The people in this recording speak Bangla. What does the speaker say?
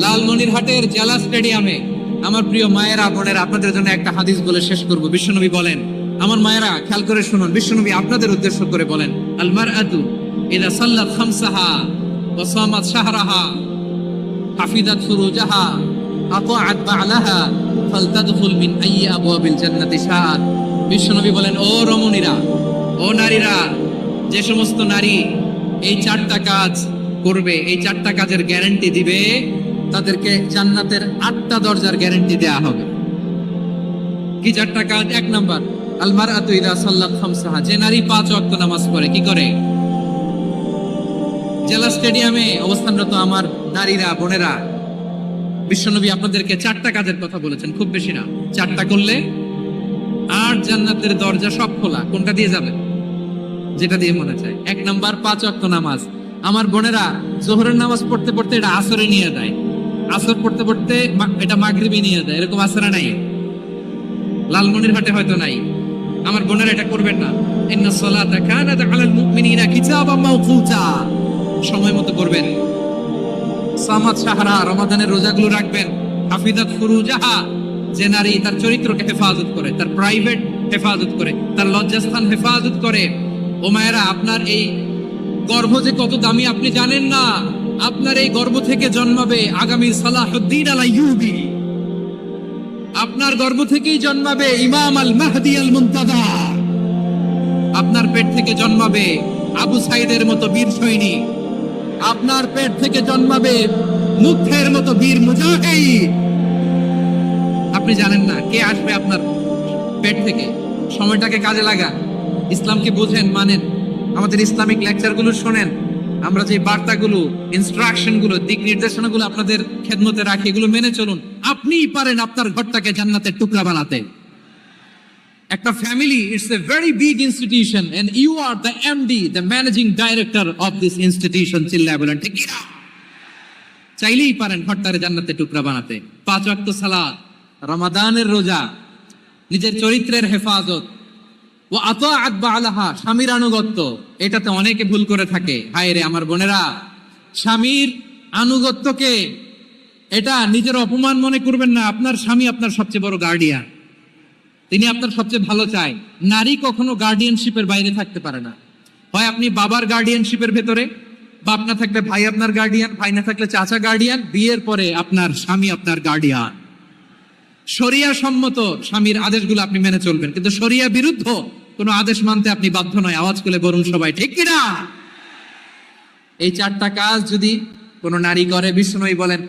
লালমনিরহাটের জেলা স্টেডিয়ামে আমার প্রিয় মায়েরা বোনেরা, আপনাদের জন্য একটা হাদিস বলে শেষ করব। বিশ্বনবী বলেন, আমার মায়েরা খেয়াল করে শুনুন, বিশ্বনবী আপনাদের উদ্দেশ্য করে বলেন, আল মারআতু ইযা সাল্লাত খামসাহা ওয়া সামাত শাহরাহা হাফিজাত ফুরুজাহা আতাআত বা'লাহা ফালতাদখুল মিন আইয়ি আবওয়াবিল জান্নাতি শাআত। বিশ্বনবী বলেন, ও রমণীরা, ও নারীরা, যে সমস্ত নারী এই চারটা কাজ করবে, এই চারটা কাজের গ্যারান্টি দিবে, তাদেরকে জান্নাতের 8টা দরজার গ্যারান্টি দেয়া হবে। কি চারটা কাজ? 1 নাম্বার, আল মারআতু ইযা সাল্লাত খামসাহা, যে নারী 5 ওয়াক্ত নামাজ পড়ে। কি করে? জেলা স্টেডিয়ামে অবস্থানরত আমার নারীরা বোনেরা, বিশ্বনবী আপনাদেরকে 4টা কাজের কথা বলেছেন, খুব বেশি না। 4টা করলে 8 জান্নাতের দরজা সব খোলা। কোনটা দিয়ে যাবে? যেটা দিয়ে মনে চায়। 1 নাম্বার 5 ওয়াক্ত নামাজ। আমার বোনেরা জোহরের নামাজ পড়তে পড়তে এটা আসরে নিয়ে যায়, আসর পড়তে পড়তে এটা মাগরিবে নিয়ে যায়। এরকম আসরে নাই, লালমনিরহাটে হয়তো নাই। আমার বোনেরা এটা করবেন না। ইন্নাস সালাতা কানাত আলাল মুমিনিনা কিতাবাম মাওকুতা, সময় মতো করবেন। সামাত শাহরা, রমাদানের রোজাগুলো রাখবেন। হাফিজাত ফুরুজাহা, যে নারী তার চরিত্রকে হেফাজত করে, তার প্রাইভেট হেফাজত করে, তার লজ্জাস্থান হেফাজত করে। ও মায়েরা, আপনার এই গর্ভ যে কত দামি আপনি জানেন না। আপনার এই গর্ভ থেকে জন্মাবে আগামী সালাহুদ্দিন আল আইয়ুবী। আপনার গর্ভ থেকেই জন্মাবে ইমাম আল মাহদি আল মুনতাদা। আপনার পেট থেকে জন্মাবে আবু সাইদের মতো বীর সৈনিক। আপনার পেট থেকে জন্মাবে মুগ্ধের মতো বীর মুজাহিদ। আপনি জানেন না কে আসবে আপনার পেট থেকে। সময়টাকে কাজে লাগান, ইসলামকে বুঝেন, মানেন, আমাদের ইসলামিক লেকচারগুলো শোনেন। আমরা যে বার্তাগুলো, ইনস্ট্রাকশনগুলো, দিক নির্দেশনাগুলো আপনাদের খেদমতে রাখি, এগুলো মেনে চলুন। আপনিই পারেন আপনার ঘরটাকে জান্নাতের টুকরা বানাতে। একটা family, it's a very big institution and you are the MD, the managing director of this institution. চিল্লায় বলেন ঠিক কিনা? চাইলেই পারেন ঘরটারে জান্নাতের টুকরা বানাতে। 5 ওয়াক্ত সালাত, রমাদানের রোজা, নিজের চরিত্রের হেফাজত, ও আতাআত বা'লাহা, স্বামীর আনুগত্য। এটাতে অনেকে ভুল করে থাকে। হায় রে আমার বোনেরা, স্বামীর আনুগত্যকে এটা নিজের অপমান মনে করবেন না। আপনার স্বামী আপনার সবচেয়ে বড় গার্ডিয়ান, তিনি আপনার সবচেয়ে ভালো চায়। নারী কখনো গার্ডিয়ানশিপের বাইরে থাকতে পারে না। হয় আপনি বাবার গার্ডিয়ানশিপের ভেতরে, বাপ না থাকলে ভাই আপনার গার্ডিয়ান, ভাই না থাকলে চাচা গার্ডিয়ান, বিয়ের পরে আপনার স্বামী আপনার গার্ডিয়ান। শরিয়া সম্মত স্বামীর আদেশগুলো আপনি মেনে চলবেন, কিন্তু শরিয়া বিরুদ্ধ কোনো আদেশ মানতে আপনি বাধ্য নয়। আওয়াজ করে বলুন সবাই ঠিক কিনা? এই 4টা কাজ যদি কোনো নারী করে, বিশ্বনবী বলেন